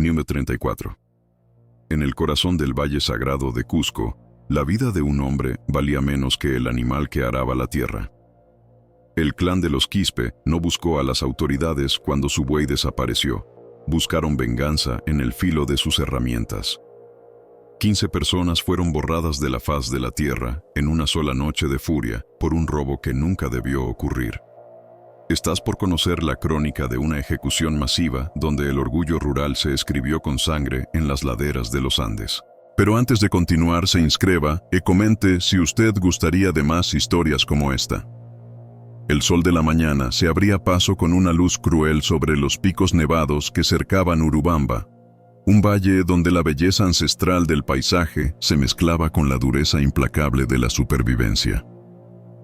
Número 34. En el corazón del Valle Sagrado de Cusco, la vida de un hombre valía menos que el animal que araba la tierra. El clan de los Quispe no buscó a las autoridades cuando su buey desapareció. Buscaron venganza en el filo de sus herramientas. 15 personas fueron borradas de la faz de la tierra en una sola noche de furia por un robo que nunca debió ocurrir. Estás por conocer la crónica de una ejecución masiva donde el orgullo rural se escribió con sangre en las laderas de los Andes. Pero antes de continuar, se inscriba y comente si usted gustaría de más historias como esta. El sol de la mañana se abría paso con una luz cruel sobre los picos nevados que cercaban Urubamba, un valle donde la belleza ancestral del paisaje se mezclaba con la dureza implacable de la supervivencia.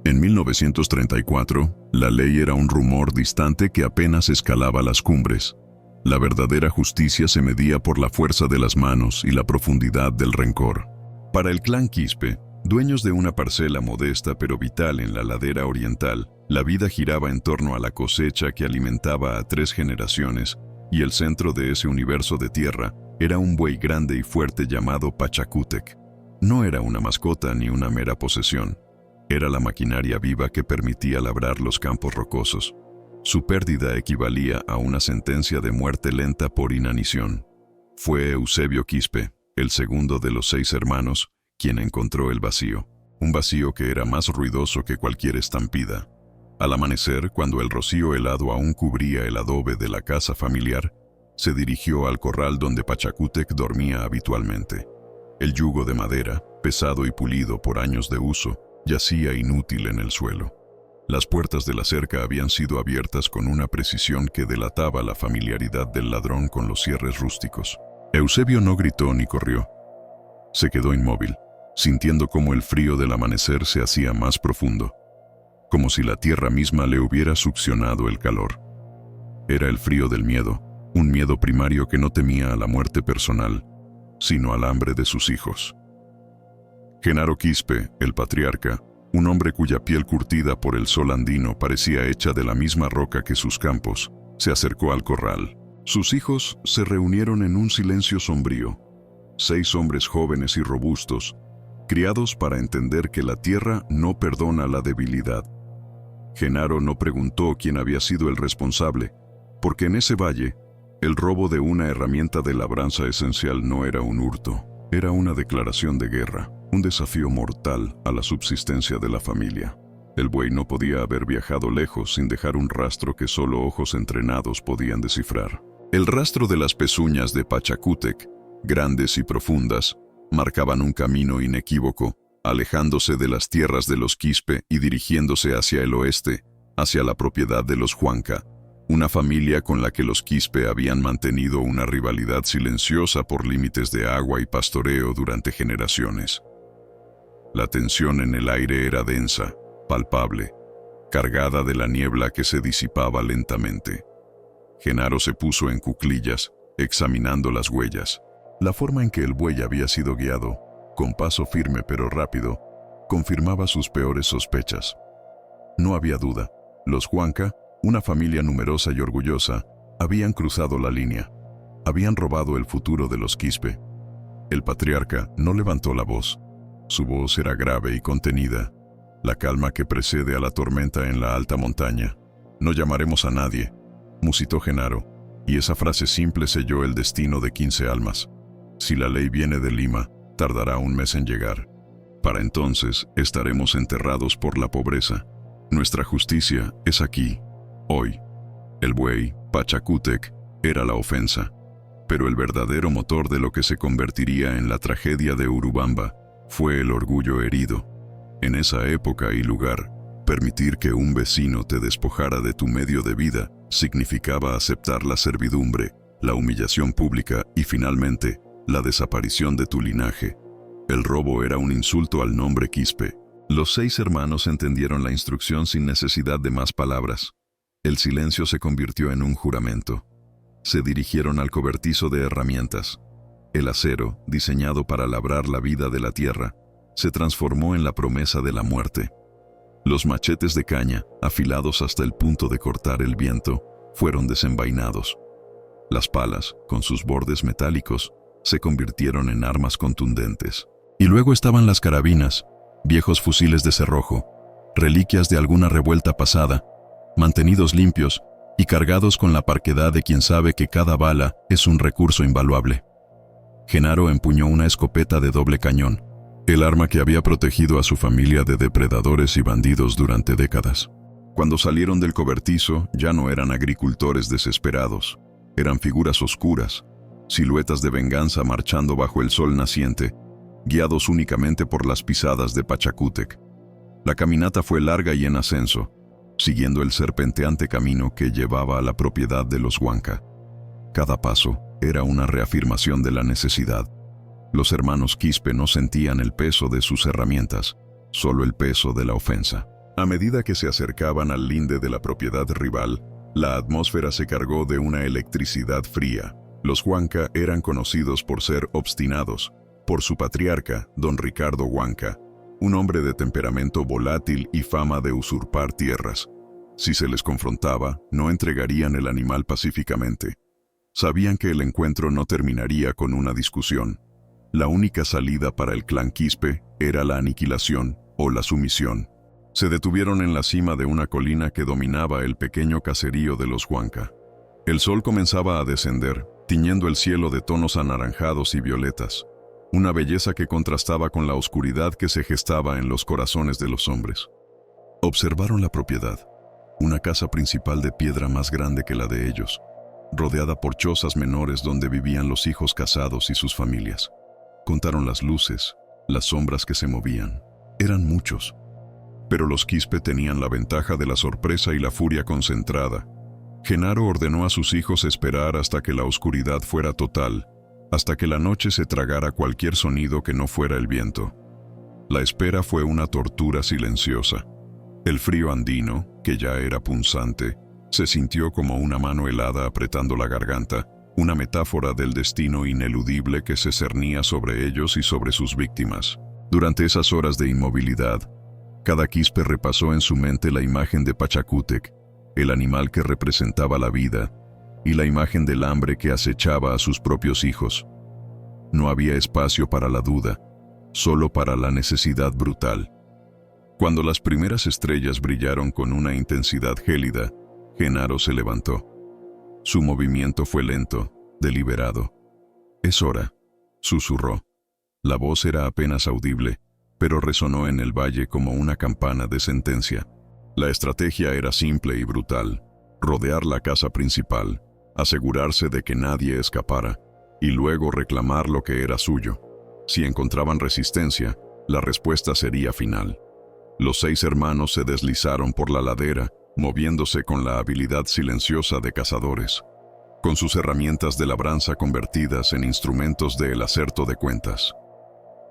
En 1934, la ley era un rumor distante que apenas escalaba las cumbres. La verdadera justicia se medía por la fuerza de las manos y la profundidad del rencor. Para el clan Quispe, dueños de una parcela modesta pero vital en la ladera oriental, la vida giraba en torno a la cosecha que alimentaba a 3 generaciones, y el centro de ese universo de tierra era un buey grande y fuerte llamado Pachacútec. No era una mascota ni una mera posesión. Era la maquinaria viva que permitía labrar los campos rocosos. Su pérdida equivalía a una sentencia de muerte lenta por inanición. Fue Eusebio Quispe, el segundo de los 6 hermanos, quien encontró el vacío. Un vacío que era más ruidoso que cualquier estampida. Al amanecer, cuando el rocío helado aún cubría el adobe de la casa familiar, se dirigió al corral donde Pachacútec dormía habitualmente. El yugo de madera, pesado y pulido por años de uso, yacía inútil en el suelo. Las puertas de la cerca habían sido abiertas con una precisión que delataba la familiaridad del ladrón con los cierres rústicos. Eusebio no gritó ni corrió. Se quedó inmóvil, sintiendo cómo el frío del amanecer se hacía más profundo, como si la tierra misma le hubiera succionado el calor. Era el frío del miedo, un miedo primario que no temía a la muerte personal, sino al hambre de sus hijos. Genaro Quispe, el patriarca, un hombre cuya piel curtida por el sol andino parecía hecha de la misma roca que sus campos, se acercó al corral. Sus hijos se reunieron en un silencio sombrío. 6 hombres jóvenes y robustos, criados para entender que la tierra no perdona la debilidad. Genaro no preguntó quién había sido el responsable, porque en ese valle, el robo de una herramienta de labranza esencial no era un hurto, era una declaración de guerra. Un desafío mortal a la subsistencia de la familia. El buey no podía haber viajado lejos sin dejar un rastro que solo ojos entrenados podían descifrar. El rastro de las pezuñas de Pachacútec, grandes y profundas, marcaban un camino inequívoco, alejándose de las tierras de los Quispe y dirigiéndose hacia el oeste, hacia la propiedad de los Huanca, una familia con la que los Quispe habían mantenido una rivalidad silenciosa por límites de agua y pastoreo durante generaciones. La tensión en el aire era densa, palpable, cargada de la niebla que se disipaba lentamente. Genaro se puso en cuclillas, examinando las huellas. La forma en que el buey había sido guiado, con paso firme pero rápido, confirmaba sus peores sospechas. No había duda, los Huanca, una familia numerosa y orgullosa, habían cruzado la línea. Habían robado el futuro de los Quispe. El patriarca no levantó la voz. Su voz era grave y contenida, la calma que precede a la tormenta en la alta montaña. No llamaremos a nadie, musitó Genaro, y esa frase simple selló el destino de 15 almas. Si la ley viene de Lima, tardará un mes en llegar. Para entonces estaremos enterrados por la pobreza. Nuestra justicia es aquí, hoy. El buey, Pachacútec, era la ofensa, pero el verdadero motor de lo que se convertiría en la tragedia de Urubamba fue el orgullo herido. En esa época y lugar, permitir que un vecino te despojara de tu medio de vida significaba aceptar la servidumbre, la humillación pública y finalmente, la desaparición de tu linaje. El robo era un insulto al nombre Quispe. Los 6 hermanos entendieron la instrucción sin necesidad de más palabras. El silencio se convirtió en un juramento. Se dirigieron al cobertizo de herramientas. El acero, diseñado para labrar la vida de la tierra, se transformó en la promesa de la muerte. Los machetes de caña, afilados hasta el punto de cortar el viento, fueron desenvainados. Las palas, con sus bordes metálicos, se convirtieron en armas contundentes. Y luego estaban las carabinas, viejos fusiles de cerrojo, reliquias de alguna revuelta pasada, mantenidos limpios y cargados con la parquedad de quien sabe que cada bala es un recurso invaluable. Genaro empuñó una escopeta de doble cañón, el arma que había protegido a su familia de depredadores y bandidos durante décadas. Cuando salieron del cobertizo, ya no eran agricultores desesperados, eran figuras oscuras, siluetas de venganza marchando bajo el sol naciente, guiados únicamente por las pisadas de Pachacútec. La caminata fue larga y en ascenso, siguiendo el serpenteante camino que llevaba a la propiedad de los Huanca. Cada paso era una reafirmación de la necesidad. Los hermanos Quispe no sentían el peso de sus herramientas, solo el peso de la ofensa. A medida que se acercaban al linde de la propiedad rival, la atmósfera se cargó de una electricidad fría. Los Huanca eran conocidos por ser obstinados, por su patriarca, don Ricardo Huanca, un hombre de temperamento volátil y fama de usurpar tierras. Si se les confrontaba, no entregarían el animal pacíficamente. Sabían que el encuentro no terminaría con una discusión. La única salida para el clan Quispe era la aniquilación o la sumisión. Se detuvieron en la cima de una colina que dominaba el pequeño caserío de los Huanca. El sol comenzaba a descender, tiñendo el cielo de tonos anaranjados y violetas, una belleza que contrastaba con la oscuridad que se gestaba en los corazones de los hombres. Observaron la propiedad, una casa principal de piedra más grande que la de ellos, rodeada por chozas menores donde vivían los hijos casados y sus familias. Contaron las luces, las sombras que se movían. Eran muchos. Pero los Quispe tenían la ventaja de la sorpresa y la furia concentrada. Genaro ordenó a sus hijos esperar hasta que la oscuridad fuera total, hasta que la noche se tragara cualquier sonido que no fuera el viento. La espera fue una tortura silenciosa. El frío andino, que ya era punzante, se sintió como una mano helada apretando la garganta, una metáfora del destino ineludible que se cernía sobre ellos y sobre sus víctimas. Durante esas horas de inmovilidad, cada Quispe repasó en su mente la imagen de Pachacútec, el animal que representaba la vida, y la imagen del hambre que acechaba a sus propios hijos. No había espacio para la duda, solo para la necesidad brutal. Cuando las primeras estrellas brillaron con una intensidad gélida, Genaro se levantó. Su movimiento fue lento, deliberado. «Es hora», susurró. La voz era apenas audible, pero resonó en el valle como una campana de sentencia. La estrategia era simple y brutal: rodear la casa principal, asegurarse de que nadie escapara, y luego reclamar lo que era suyo. Si encontraban resistencia, la respuesta sería final. Los 6 hermanos se deslizaron por la ladera, moviéndose con la habilidad silenciosa de cazadores, con sus herramientas de labranza convertidas en instrumentos de el acerto de cuentas.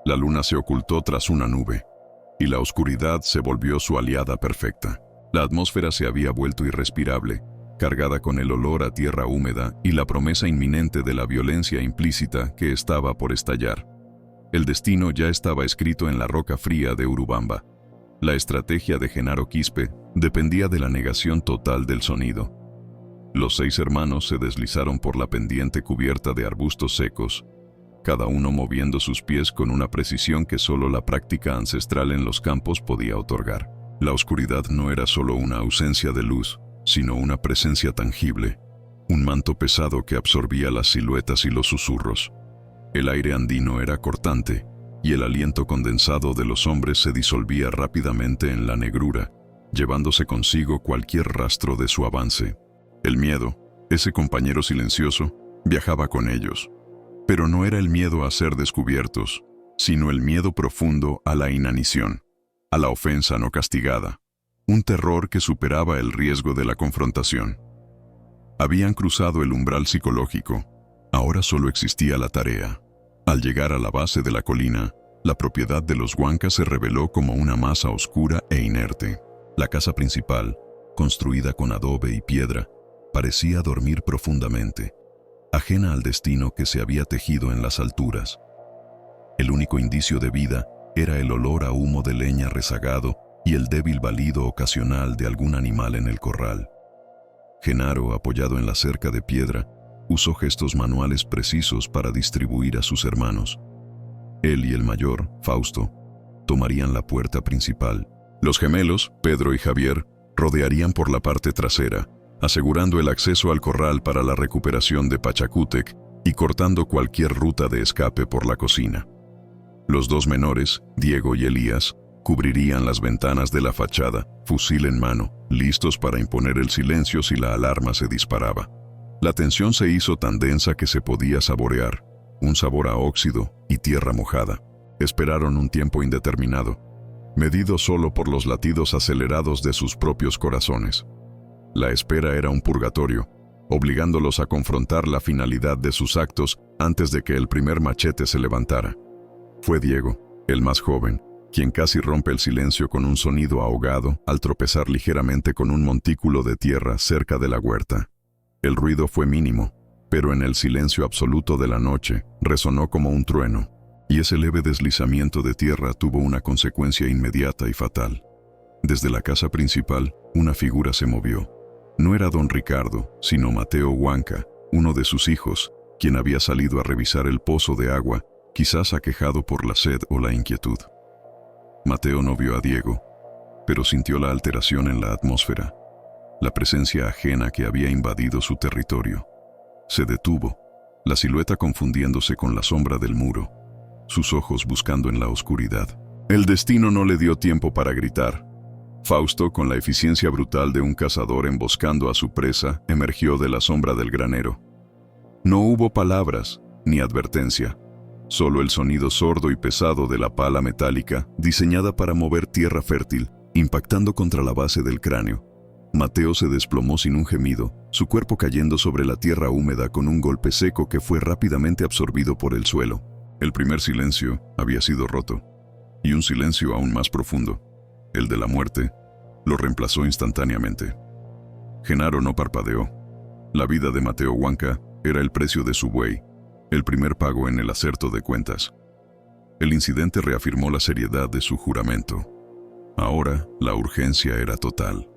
La luna se ocultó tras una nube, y la oscuridad se volvió su aliada perfecta. La atmósfera se había vuelto irrespirable, cargada con el olor a tierra húmeda y la promesa inminente de la violencia implícita que estaba por estallar. El destino ya estaba escrito en la roca fría de Urubamba. La estrategia de Genaro Quispe dependía de la negación total del sonido. Los 6 hermanos se deslizaron por la pendiente cubierta de arbustos secos, cada uno moviendo sus pies con una precisión que solo la práctica ancestral en los campos podía otorgar. La oscuridad no era solo una ausencia de luz, sino una presencia tangible, un manto pesado que absorbía las siluetas y los susurros. El aire andino era cortante, y el aliento condensado de los hombres se disolvía rápidamente en la negrura, llevándose consigo cualquier rastro de su avance. El miedo, ese compañero silencioso, viajaba con ellos. Pero no era el miedo a ser descubiertos, sino el miedo profundo a la inanición, a la ofensa no castigada, un terror que superaba el riesgo de la confrontación. Habían cruzado el umbral psicológico, ahora solo existía la tarea. Al llegar a la base de la colina, la propiedad de los Huanca se reveló como una masa oscura e inerte. La casa principal, construida con adobe y piedra, parecía dormir profundamente, ajena al destino que se había tejido en las alturas. El único indicio de vida era el olor a humo de leña rezagado y el débil balido ocasional de algún animal en el corral. Genaro, apoyado en la cerca de piedra, usó gestos manuales precisos para distribuir a sus hermanos. Él y el mayor, Fausto, tomarían la puerta principal. Los gemelos, Pedro y Javier, rodearían por la parte trasera, asegurando el acceso al corral para la recuperación de Pachacútec y cortando cualquier ruta de escape por la cocina. Los dos menores, Diego y Elías, cubrirían las ventanas de la fachada, fusil en mano, listos para imponer el silencio si la alarma se disparaba. La tensión se hizo tan densa que se podía saborear, un sabor a óxido y tierra mojada. Esperaron un tiempo indeterminado, medido solo por los latidos acelerados de sus propios corazones. La espera era un purgatorio, obligándolos a confrontar la finalidad de sus actos antes de que el primer machete se levantara. Fue Diego, el más joven, quien casi rompe el silencio con un sonido ahogado al tropezar ligeramente con un montículo de tierra cerca de la huerta. El ruido fue mínimo, pero en el silencio absoluto de la noche resonó como un trueno, y ese leve deslizamiento de tierra tuvo una consecuencia inmediata y fatal. Desde la casa principal, una figura se movió. No era don Ricardo, sino Mateo Huanca, uno de sus hijos, quien había salido a revisar el pozo de agua, quizás aquejado por la sed o la inquietud. Mateo no vio a Diego, pero sintió la alteración en la atmósfera, la presencia ajena que había invadido su territorio. Se detuvo, la silueta confundiéndose con la sombra del muro, sus ojos buscando en la oscuridad. El destino no le dio tiempo para gritar. Fausto, con la eficiencia brutal de un cazador emboscando a su presa, emergió de la sombra del granero. No hubo palabras, ni advertencia, solo el sonido sordo y pesado de la pala metálica, diseñada para mover tierra fértil, impactando contra la base del cráneo. Mateo se desplomó sin un gemido, su cuerpo cayendo sobre la tierra húmeda con un golpe seco que fue rápidamente absorbido por el suelo. El primer silencio había sido roto, y un silencio aún más profundo, el de la muerte, lo reemplazó instantáneamente. Genaro no parpadeó. La vida de Mateo Huanca era el precio de su buey, el primer pago en el acerto de cuentas. El incidente reafirmó la seriedad de su juramento. Ahora, la urgencia era total.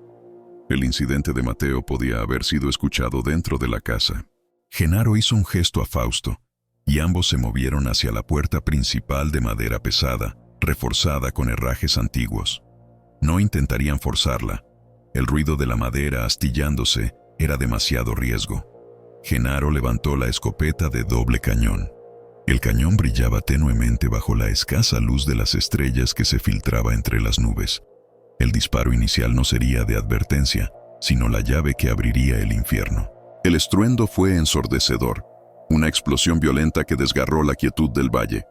El incidente de Mateo podía haber sido escuchado dentro de la casa. Genaro hizo un gesto a Fausto, y ambos se movieron hacia la puerta principal de madera pesada, reforzada con herrajes antiguos. No intentarían forzarla. El ruido de la madera astillándose era demasiado riesgo. Genaro levantó la escopeta de doble cañón. El cañón brillaba tenuemente bajo la escasa luz de las estrellas que se filtraba entre las nubes. El disparo inicial no sería de advertencia, sino la llave que abriría el infierno. El estruendo fue ensordecedor, una explosión violenta que desgarró la quietud del valle.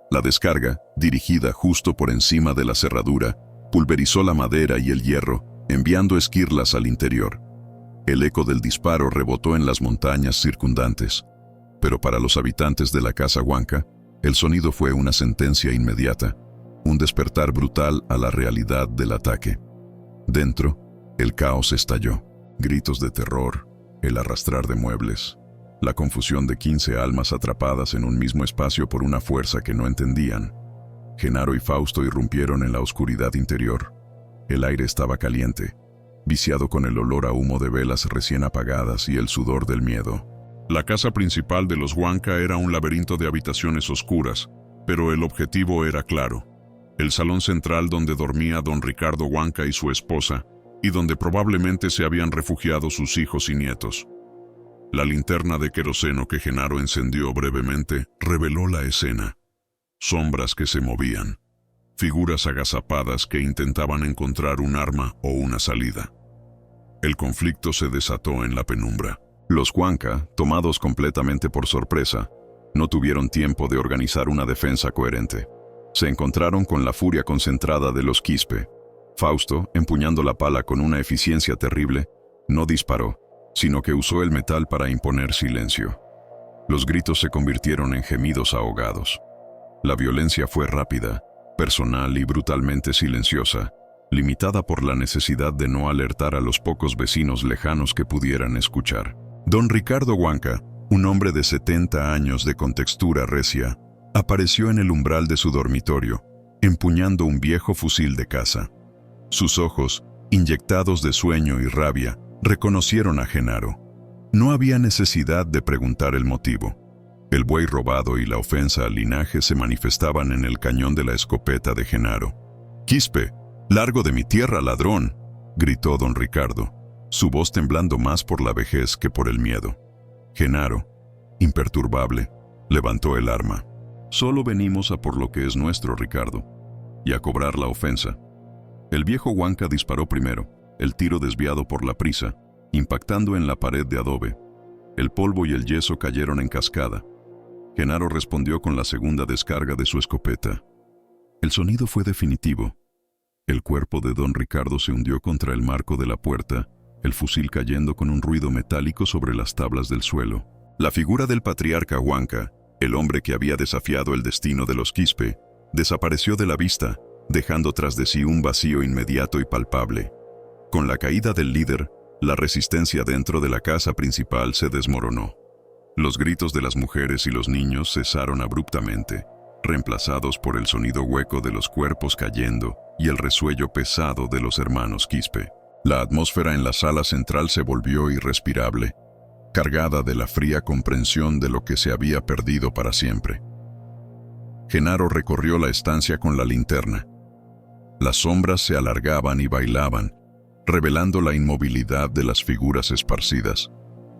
La descarga, dirigida justo por encima de la cerradura, pulverizó la madera y el hierro, enviando esquirlas al interior. El eco del disparo rebotó en las montañas circundantes, pero para los habitantes de la casa Huanca, el sonido fue una sentencia inmediata, un despertar brutal a la realidad del ataque. Dentro, el caos estalló. Gritos de terror, el arrastrar de muebles, la confusión de 15 almas atrapadas en un mismo espacio por una fuerza que no entendían. Genaro y Fausto irrumpieron en la oscuridad interior. El aire estaba caliente, viciado con el olor a humo de velas recién apagadas y el sudor del miedo. La casa principal de los Huanca era un laberinto de habitaciones oscuras, pero el objetivo era claro. El salón central donde dormía don Ricardo Huanca y su esposa, y donde probablemente se habían refugiado sus hijos y nietos. La linterna de queroseno que Genaro encendió brevemente reveló la escena. Sombras que se movían, figuras agazapadas que intentaban encontrar un arma o una salida. El conflicto se desató en la penumbra. Los Huanca, tomados completamente por sorpresa, no tuvieron tiempo de organizar una defensa coherente. Se encontraron con la furia concentrada de los Quispe. Fausto, empuñando la pala con una eficiencia terrible, no disparó, sino que usó el metal para imponer silencio. Los gritos se convirtieron en gemidos ahogados. La violencia fue rápida, personal y brutalmente silenciosa, limitada por la necesidad de no alertar a los pocos vecinos lejanos que pudieran escuchar. Don Ricardo Huanca, un hombre de 70 años de contextura recia, apareció en el umbral de su dormitorio, empuñando un viejo fusil de caza. Sus ojos, inyectados de sueño y rabia, reconocieron a Genaro. No había necesidad de preguntar el motivo. El buey robado y la ofensa al linaje se manifestaban en el cañón de la escopeta de Genaro. «Quispe, largo de mi tierra, ladrón», gritó don Ricardo, su voz temblando más por la vejez que por el miedo. Genaro, imperturbable, levantó el arma. «Solo venimos a por lo que es nuestro, Ricardo, y a cobrar la ofensa». El viejo Huanca disparó primero, el tiro desviado por la prisa, impactando en la pared de adobe. El polvo y el yeso cayeron en cascada. Genaro respondió con la segunda descarga de su escopeta. El sonido fue definitivo. El cuerpo de don Ricardo se hundió contra el marco de la puerta, el fusil cayendo con un ruido metálico sobre las tablas del suelo. La figura del patriarca Huanca, el hombre que había desafiado el destino de los Quispe, desapareció de la vista, dejando tras de sí un vacío inmediato y palpable. Con la caída del líder, la resistencia dentro de la casa principal se desmoronó. Los gritos de las mujeres y los niños cesaron abruptamente, reemplazados por el sonido hueco de los cuerpos cayendo y el resuello pesado de los hermanos Quispe. La atmósfera en la sala central se volvió irrespirable, cargada de la fría comprensión de lo que se había perdido para siempre. Genaro recorrió la estancia con la linterna. Las sombras se alargaban y bailaban, revelando la inmovilidad de las figuras esparcidas.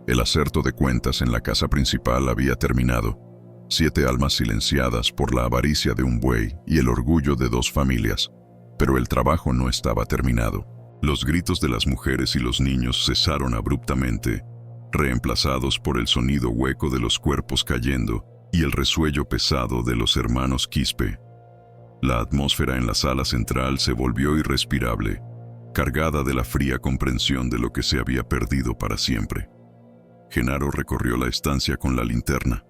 El acerto de cuentas en la casa principal había terminado. 7 almas silenciadas por la avaricia de un buey y el orgullo de 2 familias. Pero el trabajo no estaba terminado. Los gritos de las mujeres y los niños cesaron abruptamente, reemplazados por el sonido hueco de los cuerpos cayendo y el resuello pesado de los hermanos Quispe. La atmósfera en la sala central se volvió irrespirable, cargada de la fría comprensión de lo que se había perdido para siempre. Genaro recorrió la estancia con la linterna.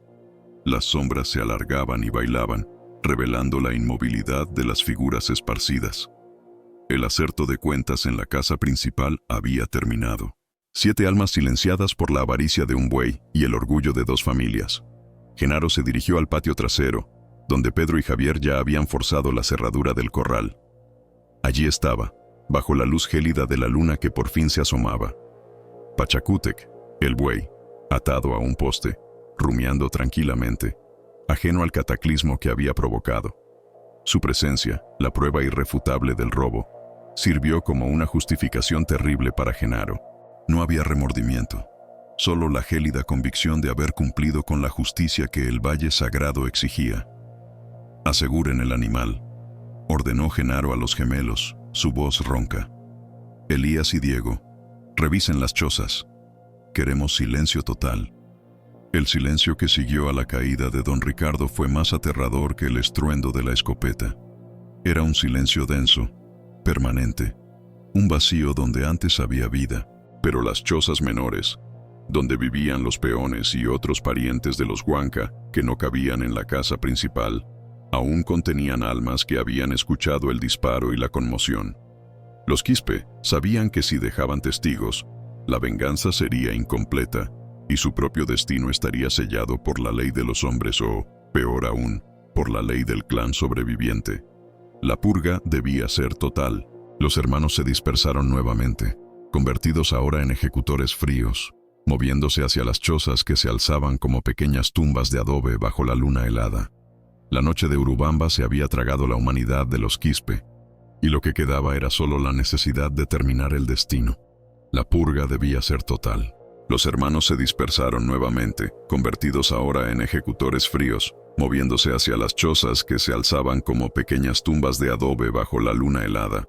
Las sombras se alargaban y bailaban, revelando la inmovilidad de las figuras esparcidas. El acerto de cuentas en la casa principal había terminado. 7 almas silenciadas por la avaricia de un buey y el orgullo de 2 familias. Genaro se dirigió al patio trasero, donde Pedro y Javier ya habían forzado la cerradura del corral. Allí estaba, bajo la luz gélida de la luna que por fin se asomaba, Pachacútec, el buey, atado a un poste, rumiando tranquilamente, ajeno al cataclismo que había provocado. Su presencia, la prueba irrefutable del robo, sirvió como una justificación terrible para Genaro. No había remordimiento, solo la gélida convicción de haber cumplido con la justicia que el valle sagrado exigía. «Aseguren el animal», ordenó Genaro a los gemelos, su voz ronca. «Elías y Diego, revisen las chozas. Queremos silencio total». El silencio que siguió a la caída de don Ricardo fue más aterrador que el estruendo de la escopeta. Era un silencio denso, permanente, un vacío donde antes había vida, pero las chozas menores, donde vivían los peones y otros parientes de los Huanca que no cabían en la casa principal, aún contenían almas que habían escuchado el disparo y la conmoción. Los Quispe sabían que si dejaban testigos, la venganza sería incompleta y su propio destino estaría sellado por la ley de los hombres o, peor aún, por la ley del clan sobreviviente. La purga debía ser total. Los hermanos se dispersaron nuevamente, convertidos ahora en ejecutores fríos, moviéndose hacia las chozas que se alzaban como pequeñas tumbas de adobe bajo la luna helada. La noche de Urubamba se había tragado la humanidad de los Quispe, y lo que quedaba era solo la necesidad de terminar el destino. La purga debía ser total. Los hermanos se dispersaron nuevamente, convertidos ahora en ejecutores fríos, moviéndose hacia las chozas que se alzaban como pequeñas tumbas de adobe bajo la luna helada.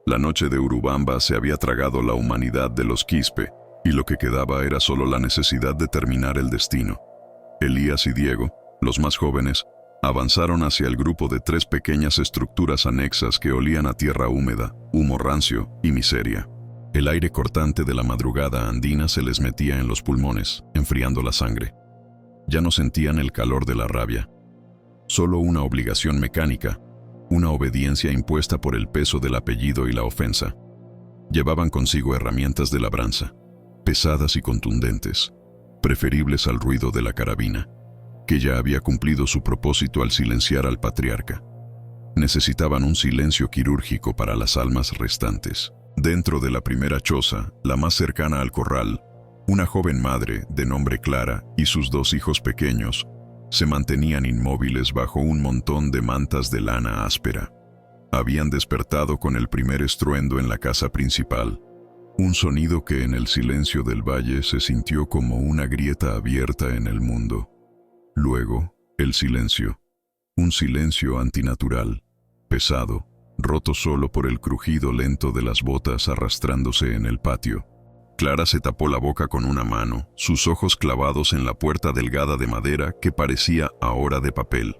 La noche de Urubamba se había tragado la humanidad de los Quispe, y lo que quedaba era solo la necesidad de terminar el destino. Elías y Diego, los más jóvenes, avanzaron hacia el grupo de 3 pequeñas estructuras anexas que olían a tierra húmeda, humo rancio y miseria. El aire cortante de la madrugada andina se les metía en los pulmones, enfriando la sangre. Ya no sentían el calor de la rabia. Solo una obligación mecánica, una obediencia impuesta por el peso del apellido y la ofensa. Llevaban consigo herramientas de labranza, pesadas y contundentes, preferibles al ruido de la carabina, que ya había cumplido su propósito al silenciar al patriarca. Necesitaban un silencio quirúrgico para las almas restantes. Dentro de la primera choza, la más cercana al corral, Una joven madre, de nombre Clara, y sus 2 hijos pequeños, se mantenían inmóviles bajo un montón de mantas de lana áspera. Habían despertado con el primer estruendo en la casa principal, un sonido que en el silencio del valle se sintió como una grieta abierta en el mundo. Luego, el silencio, un silencio antinatural, pesado, roto solo por el crujido lento de las botas arrastrándose en el patio. Clara se tapó la boca con una mano, sus ojos clavados en la puerta delgada de madera que parecía ahora de papel.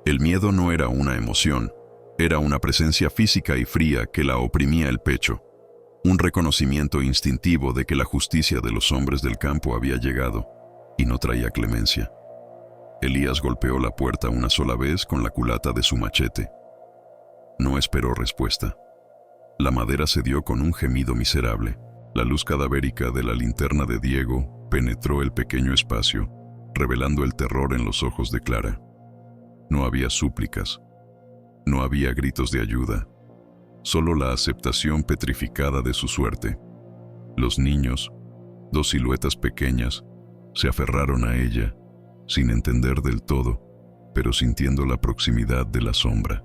El miedo no era una emoción, era una presencia física y fría que la oprimía el pecho. Un reconocimiento instintivo de que la justicia de los hombres del campo había llegado y no traía clemencia. Elías golpeó la puerta una sola vez con la culata de su machete. No esperó respuesta. La madera cedió con un gemido miserable. La luz cadavérica de la linterna de Diego penetró el pequeño espacio, revelando el terror en los ojos de Clara. No había súplicas, no había gritos de ayuda, solo la aceptación petrificada de su suerte. Los niños, 2 siluetas pequeñas, se aferraron a ella, sin entender del todo, pero sintiendo la proximidad de la sombra.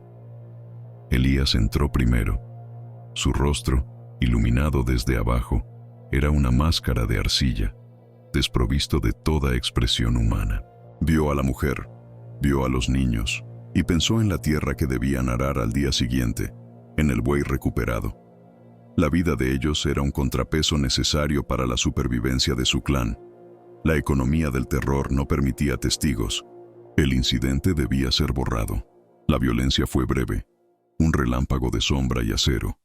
Elías entró primero. Su rostro, iluminado desde abajo, era una máscara de arcilla, desprovisto de toda expresión humana. Vio a la mujer, vio a los niños, y pensó en la tierra que debían arar al día siguiente, en el buey recuperado. La vida de ellos era un contrapeso necesario para la supervivencia de su clan. La economía del terror no permitía testigos. El incidente debía ser borrado. La violencia fue breve, un relámpago de sombra y acero.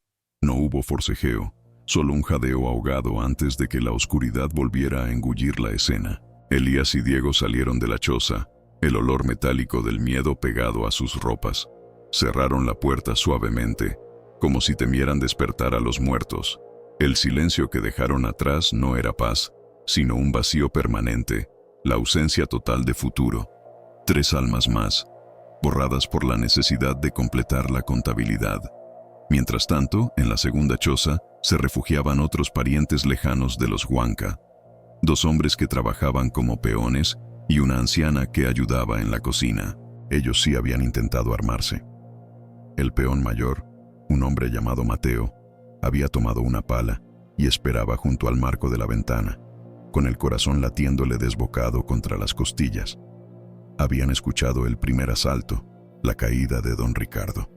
No hubo forcejeo, solo un jadeo ahogado antes de que la oscuridad volviera a engullir la escena. Elías y Diego salieron de la choza, el olor metálico del miedo pegado a sus ropas. Cerraron la puerta suavemente, como si temieran despertar a los muertos. El silencio que dejaron atrás no era paz, sino un vacío permanente, la ausencia total de futuro. 3 almas más, borradas por la necesidad de completar la contabilidad. Mientras tanto, en la segunda choza, se refugiaban otros parientes lejanos de los Huanca. 2 hombres que trabajaban como peones y una anciana que ayudaba en la cocina. Ellos sí habían intentado armarse. El peón mayor, un hombre llamado Mateo, había tomado una pala y esperaba junto al marco de la ventana, con el corazón latiéndole desbocado contra las costillas. Habían escuchado el primer asalto, la caída de don Ricardo.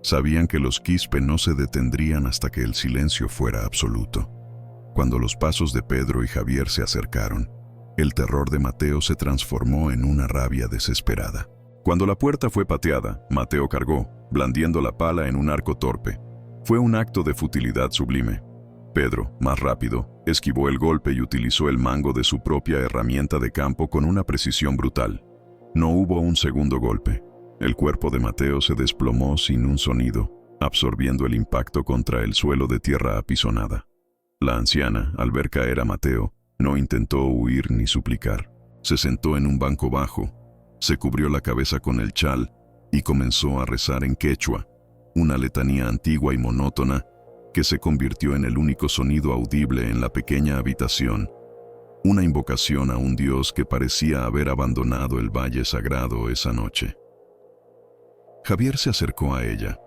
Sabían que los Quispe no se detendrían hasta que el silencio fuera absoluto. Cuando los pasos de Pedro y Javier se acercaron, el terror de Mateo se transformó en una rabia desesperada. Cuando la puerta fue pateada, Mateo cargó, blandiendo la pala en un arco torpe. Fue un acto de futilidad sublime. Pedro, más rápido, esquivó el golpe y utilizó el mango de su propia herramienta de campo con una precisión brutal. No hubo un segundo golpe. El cuerpo de Mateo se desplomó sin un sonido, absorbiendo el impacto contra el suelo de tierra apisonada. La anciana, al ver caer a Mateo, no intentó huir ni suplicar. Se sentó en un banco bajo, se cubrió la cabeza con el chal y comenzó a rezar en quechua, una letanía antigua y monótona que se convirtió en el único sonido audible en la pequeña habitación. Una invocación a un dios que parecía haber abandonado el valle sagrado esa noche. Javier se acercó a ella,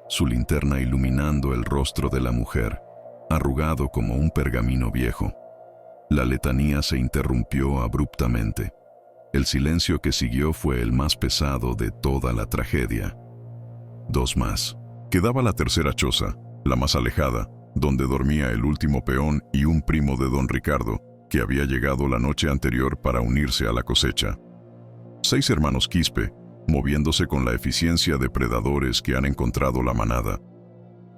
su linterna iluminando el rostro de la mujer, arrugado como un pergamino viejo. La letanía se interrumpió abruptamente. El silencio que siguió fue el más pesado de toda la tragedia. 2 más. Quedaba la tercera choza, la más alejada, donde dormía el último peón y un primo de don Ricardo, que había llegado la noche anterior para unirse a la cosecha. 6 hermanos Quispe, moviéndose con la eficiencia de predadores que han encontrado la manada.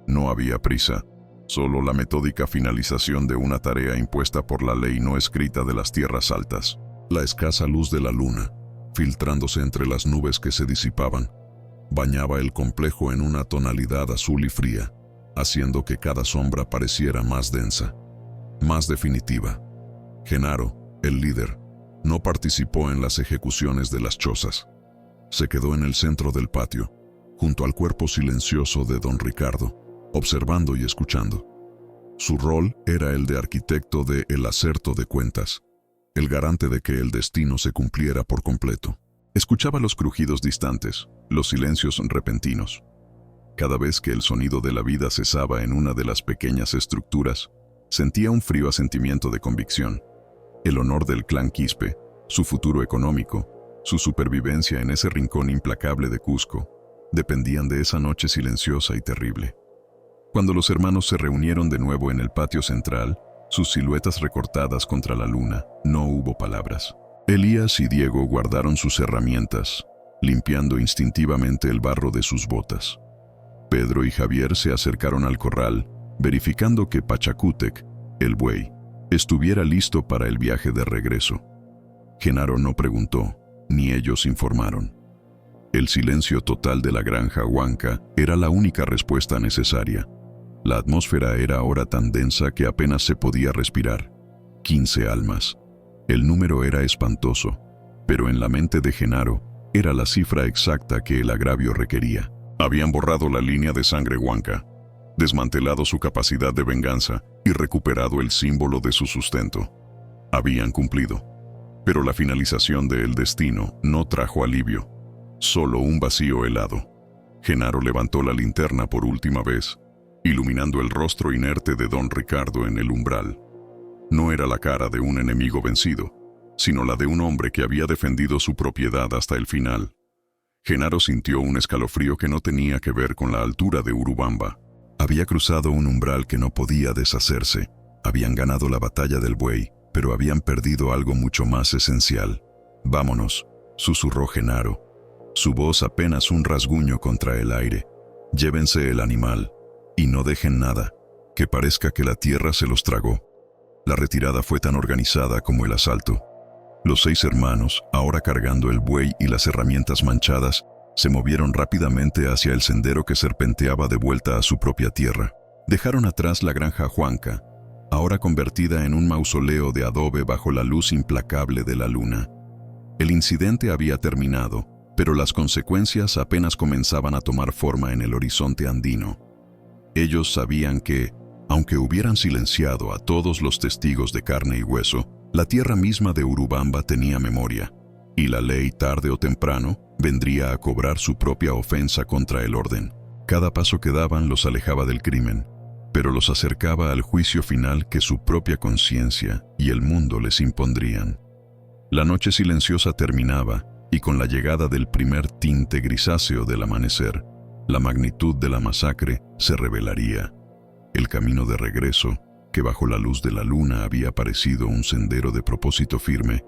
No había prisa, solo la metódica finalización de una tarea impuesta por la ley no escrita de las tierras altas. La escasa luz de la luna, filtrándose entre las nubes que se disipaban, bañaba el complejo en una tonalidad azul y fría, haciendo que cada sombra pareciera más densa, más definitiva. Genaro, el líder, no participó en las ejecuciones de las chozas. Se quedó en el centro del patio, junto al cuerpo silencioso de don Ricardo, observando y escuchando. Su rol era el de arquitecto de el acerto de cuentas, el garante de que el destino se cumpliera por completo. Escuchaba los crujidos distantes, los silencios repentinos. Cada vez que el sonido de la vida cesaba en una de las pequeñas estructuras, sentía un frío asentimiento de convicción. El honor del clan Quispe, su futuro económico, su supervivencia en ese rincón implacable de Cusco, dependían de esa noche silenciosa y terrible. Cuando los hermanos se reunieron de nuevo en el patio central, sus siluetas recortadas contra la luna, no hubo palabras. Elías y Diego guardaron sus herramientas, limpiando instintivamente el barro de sus botas. Pedro y Javier se acercaron al corral, verificando que Pachacútec, el buey, estuviera listo para el viaje de regreso. Genaro no preguntó, ni ellos informaron. El silencio total de la granja Huanca era la única respuesta necesaria. La atmósfera era ahora tan densa que apenas se podía respirar. 15 almas. El número era espantoso, pero en la mente de Genaro era la cifra exacta que el agravio requería. Habían borrado la línea de sangre Huanca, desmantelado su capacidad de venganza y recuperado el símbolo de su sustento. Habían cumplido. Pero la finalización del destino no trajo alivio, solo un vacío helado. Genaro levantó la linterna por última vez, iluminando el rostro inerte de don Ricardo en el umbral. No era la cara de un enemigo vencido, sino la de un hombre que había defendido su propiedad hasta el final. Genaro sintió un escalofrío que no tenía que ver con la altura de Urubamba. Había cruzado un umbral que no podía deshacerse. Habían ganado la batalla del buey, pero habían perdido algo mucho más esencial. «Vámonos», susurró Genaro, su voz apenas un rasguño contra el aire. «Llévense el animal, y no dejen nada, que parezca que la tierra se los tragó». La retirada fue tan organizada como el asalto. Los 6 hermanos, ahora cargando el buey y las herramientas manchadas, se movieron rápidamente hacia el sendero que serpenteaba de vuelta a su propia tierra. Dejaron atrás la granja Huanca, ahora convertida en un mausoleo de adobe bajo la luz implacable de la luna. El incidente había terminado, pero las consecuencias apenas comenzaban a tomar forma en el horizonte andino. Ellos sabían que, aunque hubieran silenciado a todos los testigos de carne y hueso, la tierra misma de Urubamba tenía memoria, y la ley tarde o temprano vendría a cobrar su propia ofensa contra el orden. Cada paso que daban los alejaba del crimen, pero los acercaba al juicio final que su propia conciencia y el mundo les impondrían. La noche silenciosa terminaba, y con la llegada del primer tinte grisáceo del amanecer, la magnitud de la masacre se revelaría. El camino de regreso, que bajo la luz de la luna había parecido un sendero de propósito firme,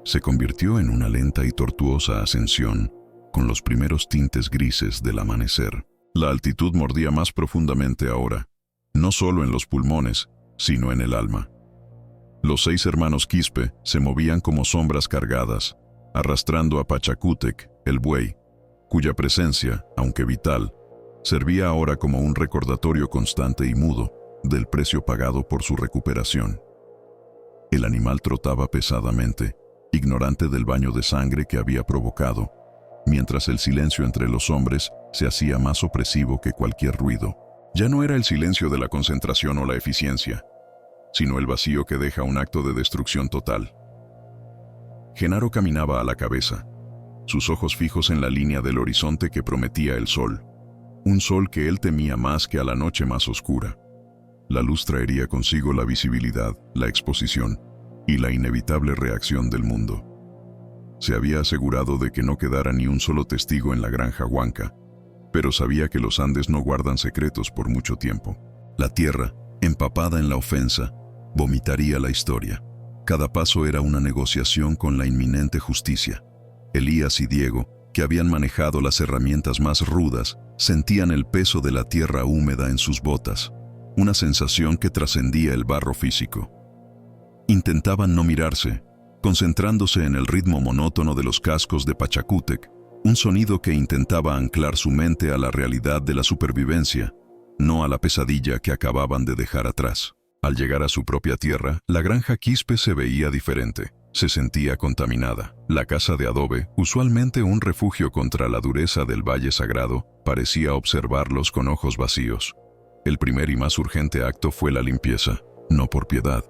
se convirtió en una lenta y tortuosa ascensión, con los primeros tintes grises del amanecer. La altitud mordía más profundamente ahora, no solo en los pulmones, sino en el alma. Los 6 hermanos Quispe se movían como sombras cargadas, arrastrando a Pachacútec, el buey, cuya presencia, aunque vital, servía ahora como un recordatorio constante y mudo del precio pagado por su recuperación. El animal trotaba pesadamente, ignorante del baño de sangre que había provocado, mientras el silencio entre los hombres se hacía más opresivo que cualquier ruido. Ya no era el silencio de la concentración o la eficiencia, sino el vacío que deja un acto de destrucción total. Genaro caminaba a la cabeza, sus ojos fijos en la línea del horizonte que prometía el sol, un sol que él temía más que a la noche más oscura. La luz traería consigo la visibilidad, la exposición y la inevitable reacción del mundo. Se había asegurado de que no quedara ni un solo testigo en la granja Huanca, pero sabía que los Andes no guardan secretos por mucho tiempo. La tierra, empapada en la ofensa, vomitaría la historia. Cada paso era una negociación con la inminente justicia. Elías y Diego, que habían manejado las herramientas más rudas, sentían el peso de la tierra húmeda en sus botas, una sensación que trascendía el barro físico. Intentaban no mirarse, concentrándose en el ritmo monótono de los cascos de Pachacútec, un sonido que intentaba anclar su mente a la realidad de la supervivencia, no a la pesadilla que acababan de dejar atrás. Al llegar a su propia tierra, la granja Quispe se veía diferente. Se sentía contaminada. La casa de adobe, usualmente un refugio contra la dureza del Valle Sagrado, parecía observarlos con ojos vacíos. El primer y más urgente acto fue la limpieza, no por piedad,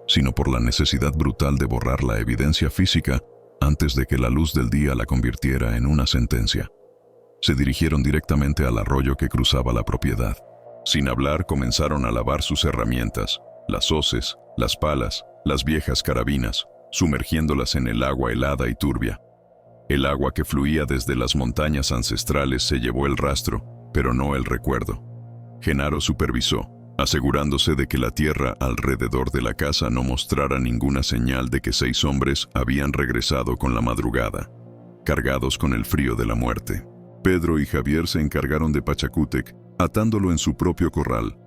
sino por la necesidad brutal de borrar la evidencia física antes de que la luz del día la convirtiera en una sentencia. Se dirigieron directamente al arroyo que cruzaba la propiedad. Sin hablar, comenzaron a lavar sus herramientas, las hoces, las palas, las viejas carabinas, sumergiéndolas en el agua helada y turbia. El agua que fluía desde las montañas ancestrales se llevó el rastro, pero no el recuerdo. Genaro supervisó, asegurándose de que la tierra alrededor de la casa no mostrara ninguna señal de que 6 hombres habían regresado con la madrugada, cargados con el frío de la muerte. Pedro y Javier se encargaron de Pachacútec, atándolo en su propio corral,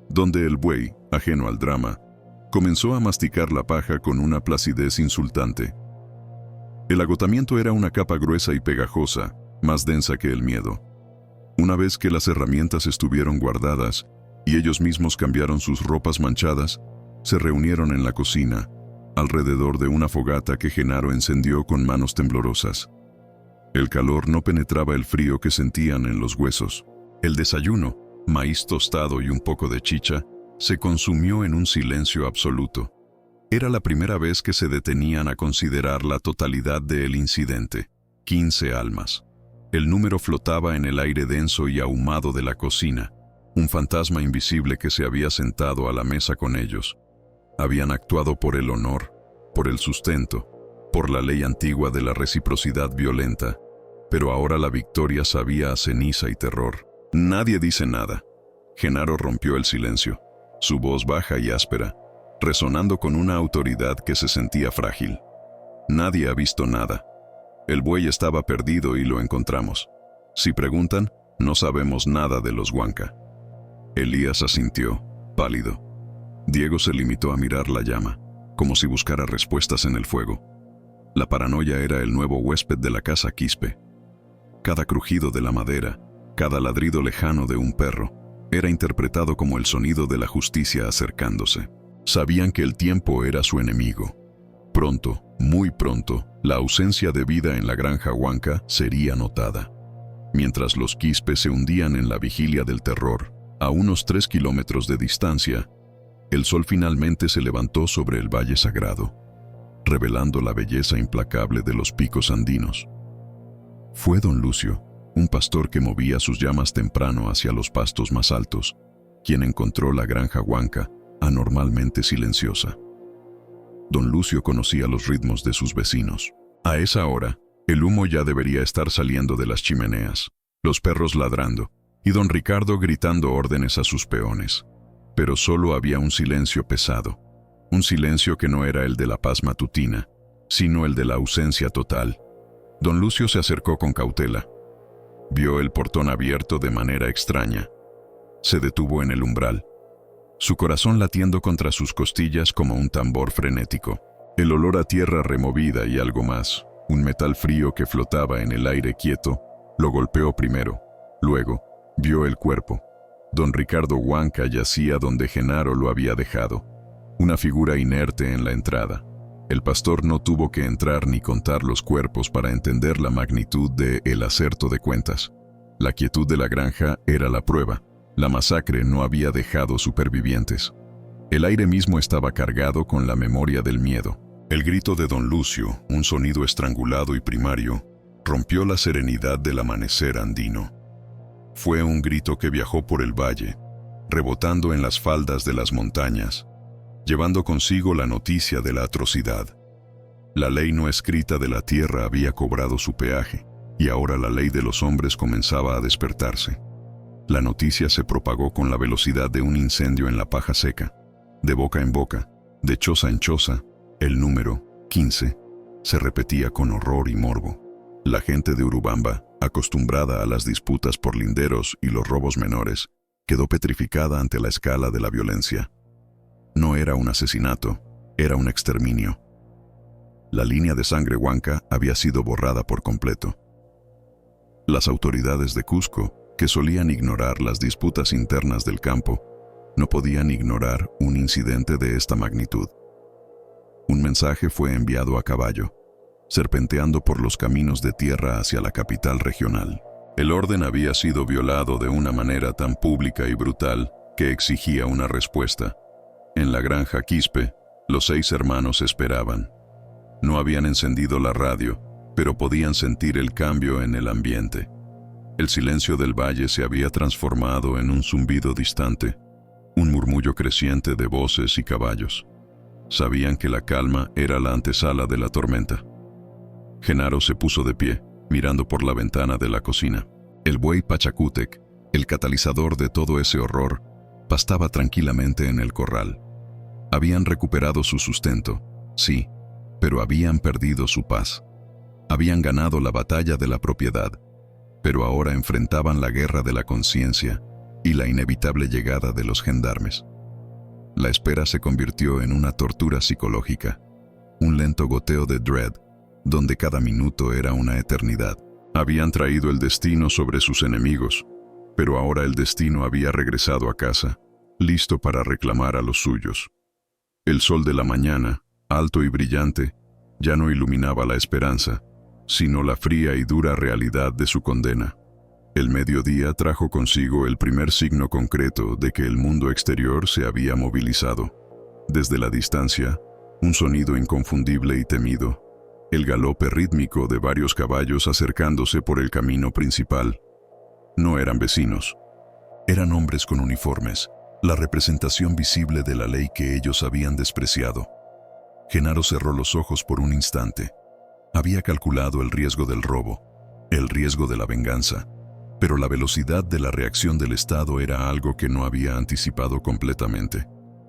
donde el buey, ajeno al drama, comenzó a masticar la paja con una placidez insultante. El agotamiento era una capa gruesa y pegajosa, más densa que el miedo. Una vez que las herramientas estuvieron guardadas y ellos mismos cambiaron sus ropas manchadas, se reunieron en la cocina, alrededor de una fogata que Genaro encendió con manos temblorosas. El calor no penetraba el frío que sentían en los huesos. El desayuno, maíz tostado y un poco de chicha, se consumió en un silencio absoluto. Era la primera vez que se detenían a considerar la totalidad del incidente. 15 almas. El número flotaba en el aire denso y ahumado de la cocina, un fantasma invisible que se había sentado a la mesa con ellos. Habían actuado por el honor, por el sustento, por la ley antigua de la reciprocidad violenta, pero ahora la victoria sabía a ceniza y terror. Nadie dice nada. Genaro rompió el silencio, su voz baja y áspera, resonando con una autoridad que se sentía frágil. Nadie ha visto nada. El buey estaba perdido y lo encontramos. Si preguntan, no sabemos nada de los Huanca. Elías asintió, pálido. Diego se limitó a mirar la llama, como si buscara respuestas en el fuego. La paranoia era el nuevo huésped de la casa Quispe. Cada crujido de la madera, cada ladrido lejano de un perro, era interpretado como el sonido de la justicia acercándose. Sabían que el tiempo era su enemigo. Pronto, muy pronto, la ausencia de vida en la granja Huanca sería notada. Mientras los Quispe se hundían en la vigilia del terror, a unos 3 kilómetros de distancia, el sol finalmente se levantó sobre el valle sagrado, revelando la belleza implacable de los picos andinos. Fue don Lucio, un pastor que movía sus llamas temprano hacia los pastos más altos, quien encontró la granja Huanca anormalmente silenciosa. Don Lucio conocía los ritmos de sus vecinos. A esa hora, el humo ya debería estar saliendo de las chimeneas, los perros ladrando, y don Ricardo gritando órdenes a sus peones. Pero solo había un silencio pesado, un silencio que no era el de la paz matutina, sino el de la ausencia total. Don Lucio se acercó con cautela. Vio el portón abierto de manera extraña. Se detuvo en el umbral, su corazón latiendo contra sus costillas como un tambor frenético. El olor a tierra removida y algo más, un metal frío que flotaba en el aire quieto, lo golpeó primero. Luego, vio el cuerpo. Don Ricardo Huanca yacía donde Genaro lo había dejado, una figura inerte en la entrada. El pastor no tuvo que entrar ni contar los cuerpos para entender la magnitud de el acerto de cuentas. La quietud de la granja era la prueba. La masacre no había dejado supervivientes. El aire mismo estaba cargado con la memoria del miedo. El grito de don Lucio, un sonido estrangulado y primario, rompió la serenidad del amanecer andino. Fue un grito que viajó por el valle, rebotando en las faldas de las montañas, llevando consigo la noticia de la atrocidad. La ley no escrita de la tierra había cobrado su peaje, y ahora la ley de los hombres comenzaba a despertarse. La noticia se propagó con la velocidad de un incendio en la paja seca. De boca en boca, de choza en choza, el número 15 se repetía con horror y morbo. La gente de Urubamba, acostumbrada a las disputas por linderos y los robos menores, quedó petrificada ante la escala de la violencia. No era un asesinato, era un exterminio. La línea de sangre Huanca había sido borrada por completo. Las autoridades de Cusco, que solían ignorar las disputas internas del campo, no podían ignorar un incidente de esta magnitud. Un mensaje fue enviado a caballo, serpenteando por los caminos de tierra hacia la capital regional. El orden había sido violado de una manera tan pública y brutal que exigía una respuesta. En la granja Quispe, los 6 hermanos esperaban. No habían encendido la radio, pero podían sentir el cambio en el ambiente. El silencio del valle se había transformado en un zumbido distante, un murmullo creciente de voces y caballos. Sabían que la calma era la antesala de la tormenta. Genaro se puso de pie, mirando por la ventana de la cocina. El buey Pachacútec, el catalizador de todo ese horror, pastaba tranquilamente en el corral. Habían recuperado su sustento, sí, pero habían perdido su paz. Habían ganado la batalla de la propiedad, pero ahora enfrentaban la guerra de la conciencia y la inevitable llegada de los gendarmes. La espera se convirtió en una tortura psicológica, un lento goteo de dread, donde cada minuto era una eternidad. Habían traído el destino sobre sus enemigos, pero ahora el destino había regresado a casa, listo para reclamar a los suyos. El sol de la mañana, alto y brillante, ya no iluminaba la esperanza, sino la fría y dura realidad de su condena. El mediodía trajo consigo el primer signo concreto de que el mundo exterior se había movilizado. Desde la distancia, un sonido inconfundible y temido, el galope rítmico de varios caballos acercándose por el camino principal. No eran vecinos. Eran hombres con uniformes, la representación visible de la ley que ellos habían despreciado. Genaro cerró los ojos por un instante. Había calculado el riesgo del robo, el riesgo de la venganza, pero la velocidad de la reacción del Estado era algo que no había anticipado completamente.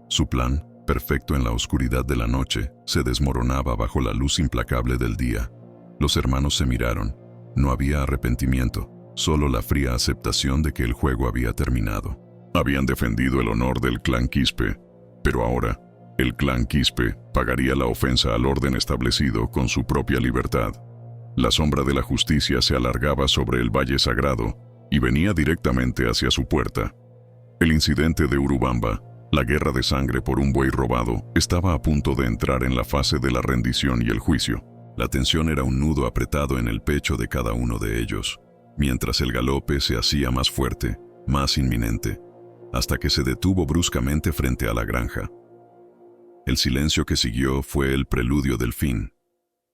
Su plan, perfecto en la oscuridad de la noche, se desmoronaba bajo la luz implacable del día. Los hermanos se miraron. No había arrepentimiento, solo la fría aceptación de que el juego había terminado. Habían defendido el honor del clan Quispe, pero ahora, el clan Quispe pagaría la ofensa al orden establecido con su propia libertad. La sombra de la justicia se alargaba sobre el valle sagrado y venía directamente hacia su puerta. El incidente de Urubamba, la guerra de sangre por un buey robado, estaba a punto de entrar en la fase de la rendición y el juicio. La tensión era un nudo apretado en el pecho de cada uno de ellos, mientras el galope se hacía más fuerte, más inminente, hasta que se detuvo bruscamente frente a la granja. El silencio que siguió fue el preludio del fin.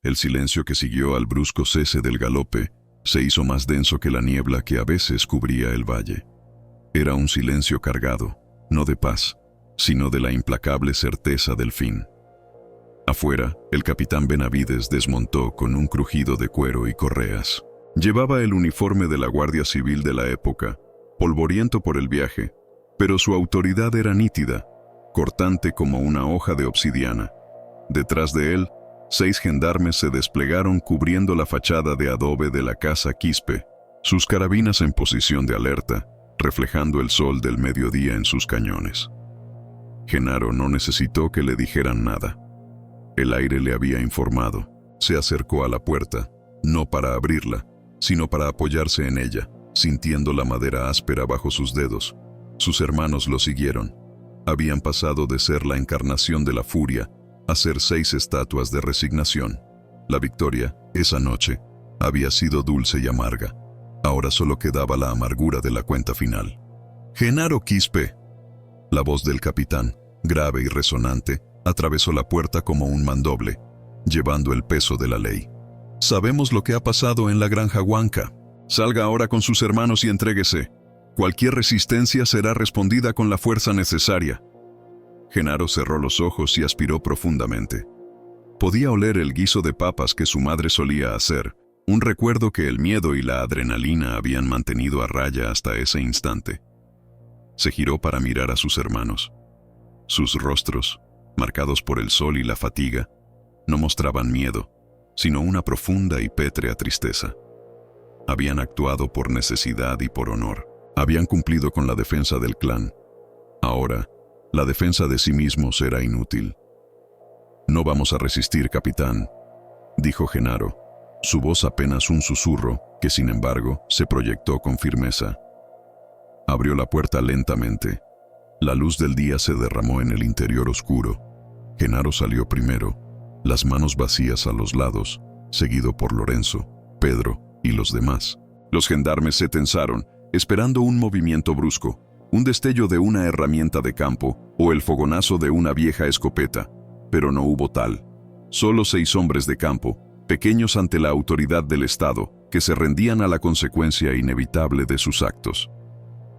El silencio que siguió al brusco cese del galope se hizo más denso que la niebla que a veces cubría el valle. Era un silencio cargado, no de paz, sino de la implacable certeza del fin. Afuera, el capitán Benavides desmontó con un crujido de cuero y correas. Llevaba el uniforme de la Guardia Civil de la época, polvoriento por el viaje, pero su autoridad era nítida, cortante como una hoja de obsidiana. Detrás de él, 6 gendarmes se desplegaron cubriendo la fachada de adobe de la casa Quispe, sus carabinas en posición de alerta, reflejando el sol del mediodía en sus cañones. Genaro no necesitó que le dijeran nada. El aire le había informado. Se acercó a la puerta, no para abrirla, sino para apoyarse en ella, sintiendo la madera áspera bajo sus dedos. Sus hermanos lo siguieron. Habían pasado de ser la encarnación de la furia a ser 6 estatuas de resignación. La victoria, esa noche, había sido dulce y amarga. Ahora solo quedaba la amargura de la cuenta final. «Genaro Quispe». La voz del capitán, grave y resonante, atravesó la puerta como un mandoble, llevando el peso de la ley. «Sabemos lo que ha pasado en la granja Huanca. Salga ahora con sus hermanos y entréguese. Cualquier resistencia será respondida con la fuerza necesaria». Genaro cerró los ojos y aspiró profundamente. Podía oler el guiso de papas que su madre solía hacer, un recuerdo que el miedo y la adrenalina habían mantenido a raya hasta ese instante. Se giró para mirar a sus hermanos. Sus rostros, marcados por el sol y la fatiga, no mostraban miedo, sino una profunda y pétrea tristeza. Habían actuado por necesidad y por honor. Habían cumplido con la defensa del clan. Ahora, la defensa de sí mismos era inútil. «No vamos a resistir, capitán», dijo Genaro, su voz apenas un susurro que, sin embargo, se proyectó con firmeza. Abrió la puerta lentamente. La luz del día se derramó en el interior oscuro. Genaro salió primero, las manos vacías a los lados, seguido por Lorenzo, Pedro y los demás. Los gendarmes se tensaron, esperando un movimiento brusco, un destello de una herramienta de campo o el fogonazo de una vieja escopeta, pero no hubo tal. Solo 6 hombres de campo, pequeños ante la autoridad del Estado, que se rendían a la consecuencia inevitable de sus actos.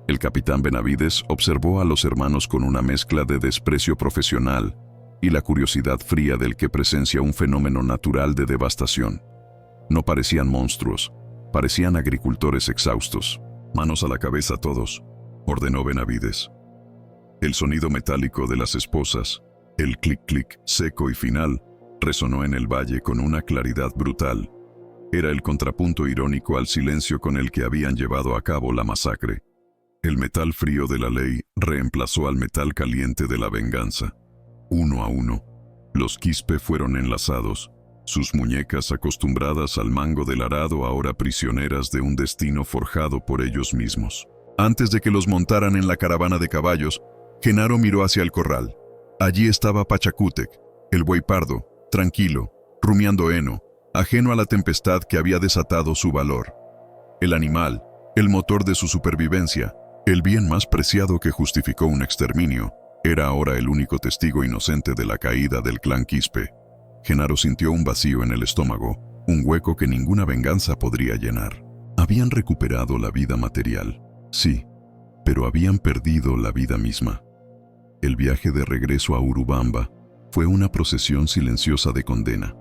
El capitán Benavides observó a los hermanos con una mezcla de desprecio profesional y la curiosidad fría del que presencia un fenómeno natural de devastación. No parecían monstruos, parecían agricultores exhaustos. «Manos a la cabeza todos», ordenó Benavides. El sonido metálico de las esposas, el clic-clic seco y final, resonó en el valle con una claridad brutal. Era el contrapunto irónico al silencio con el que habían llevado a cabo la masacre. El metal frío de la ley reemplazó al metal caliente de la venganza. Uno a uno, los Quispe fueron enlazados, sus muñecas acostumbradas al mango del arado ahora prisioneras de un destino forjado por ellos mismos. Antes de que los montaran en la caravana de caballos, Genaro miró hacia el corral. Allí estaba Pachacútec, el buey pardo, tranquilo, rumiando heno, ajeno a la tempestad que había desatado su valor. El animal, el motor de su supervivencia, el bien más preciado que justificó un exterminio, era ahora el único testigo inocente de la caída del clan Quispe. Genaro sintió un vacío en el estómago, un hueco que ninguna venganza podría llenar. Habían recuperado la vida material, sí, pero habían perdido la vida misma. El viaje de regreso a Urubamba fue una procesión silenciosa de condena.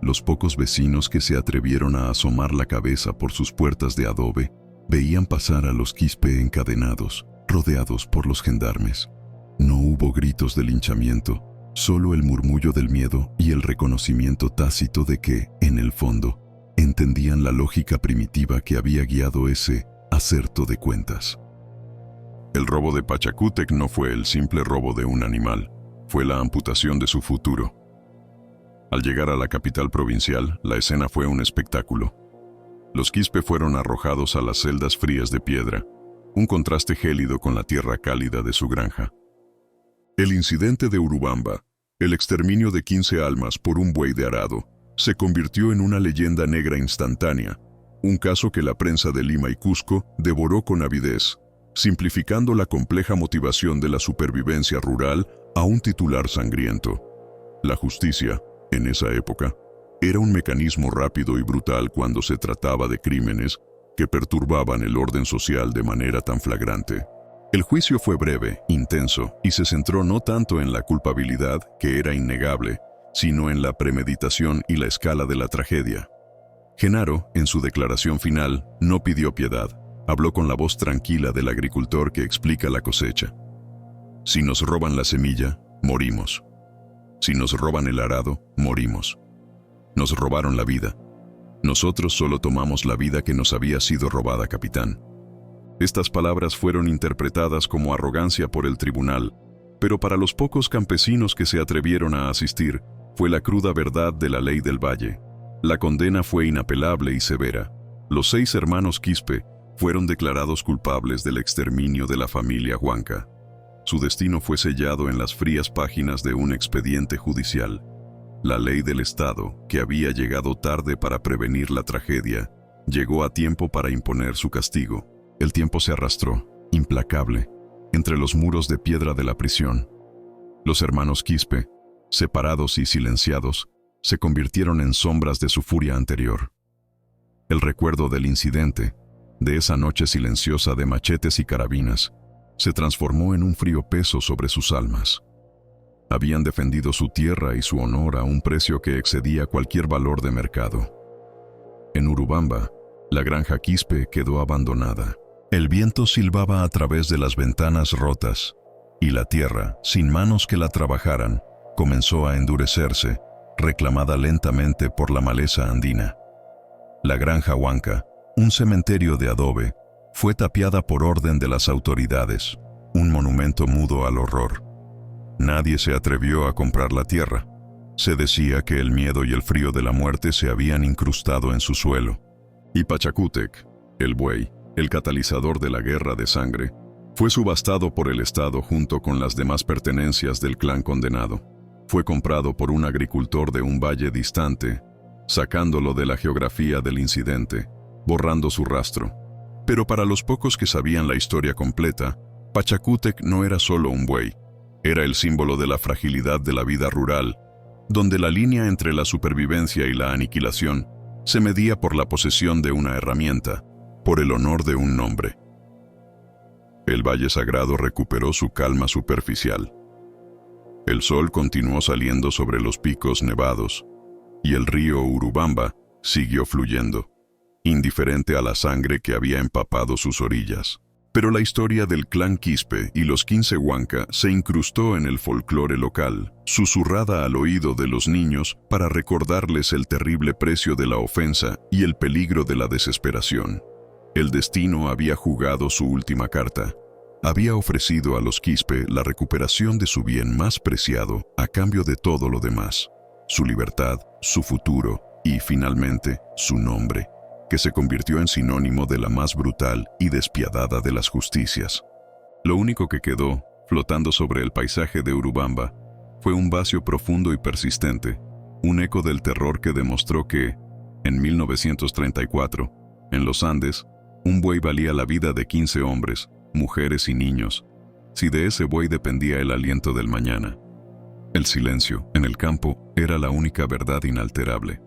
Los pocos vecinos que se atrevieron a asomar la cabeza por sus puertas de adobe veían pasar a los Quispe encadenados, rodeados por los gendarmes. No hubo gritos de linchamiento, solo el murmullo del miedo y el reconocimiento tácito de que, en el fondo, entendían la lógica primitiva que había guiado ese acerto de cuentas. El robo de Pachacútec no fue el simple robo de un animal, fue la amputación de su futuro. Al llegar a la capital provincial, la escena fue un espectáculo. Los Quispe fueron arrojados a las celdas frías de piedra, un contraste gélido con la tierra cálida de su granja. El incidente de Urubamba, el exterminio de 15 almas por un buey de arado, se convirtió en una leyenda negra instantánea, un caso que la prensa de Lima y Cusco devoró con avidez, simplificando la compleja motivación de la supervivencia rural a un titular sangriento. La justicia, en esa época, era un mecanismo rápido y brutal cuando se trataba de crímenes que perturbaban el orden social de manera tan flagrante. El juicio fue breve, intenso, y se centró no tanto en la culpabilidad, que era innegable, sino en la premeditación y la escala de la tragedia. Genaro, en su declaración final, no pidió piedad. Habló con la voz tranquila del agricultor que explica la cosecha. Si nos roban la semilla, morimos. Si nos roban el arado, morimos. Nos robaron la vida. Nosotros solo tomamos la vida que nos había sido robada, capitán. Estas palabras fueron interpretadas como arrogancia por el tribunal, pero para los pocos campesinos que se atrevieron a asistir, fue la cruda verdad de la ley del valle. La condena fue inapelable y severa. Los 6 hermanos Quispe fueron declarados culpables del exterminio de la familia Huanca. Su destino fue sellado en las frías páginas de un expediente judicial. La ley del Estado, que había llegado tarde para prevenir la tragedia, llegó a tiempo para imponer su castigo. El tiempo se arrastró, implacable, entre los muros de piedra de la prisión. Los hermanos Quispe, separados y silenciados, se convirtieron en sombras de su furia anterior. El recuerdo del incidente, de esa noche silenciosa de machetes y carabinas, se transformó en un frío peso sobre sus almas. Habían defendido su tierra y su honor a un precio que excedía cualquier valor de mercado. En Urubamba, la granja Quispe quedó abandonada. El viento silbaba a través de las ventanas rotas, y la tierra, sin manos que la trabajaran, comenzó a endurecerse, reclamada lentamente por la maleza andina. La granja Huanca, un cementerio de adobe, fue tapiada por orden de las autoridades, un monumento mudo al horror. Nadie se atrevió a comprar la tierra. Se decía que el miedo y el frío de la muerte se habían incrustado en su suelo. Y Pachacútec, el buey, el catalizador de la guerra de sangre, fue subastado por el Estado junto con las demás pertenencias del clan condenado. Fue comprado por un agricultor de un valle distante, sacándolo de la geografía del incidente, borrando su rastro. Pero para los pocos que sabían la historia completa, Pachacútec no era solo un buey, era el símbolo de la fragilidad de la vida rural, donde la línea entre la supervivencia y la aniquilación se medía por la posesión de una herramienta, por el honor de un nombre. El Valle Sagrado recuperó su calma superficial. El sol continuó saliendo sobre los picos nevados, y el río Urubamba siguió fluyendo, indiferente a la sangre que había empapado sus orillas. Pero la historia del clan Quispe y los 15 Huanca se incrustó en el folclore local, susurrada al oído de los niños para recordarles el terrible precio de la ofensa y el peligro de la desesperación. El destino había jugado su última carta. Había ofrecido a los Quispe la recuperación de su bien más preciado a cambio de todo lo demás: su libertad, su futuro y, finalmente, su nombre, que se convirtió en sinónimo de la más brutal y despiadada de las justicias. Lo único que quedó, flotando sobre el paisaje de Urubamba, fue un vacío profundo y persistente, un eco del terror que demostró que, en 1934, en los Andes, un buey valía la vida de 15 hombres, mujeres y niños, si de ese buey dependía el aliento del mañana. El silencio, en el campo, era la única verdad inalterable.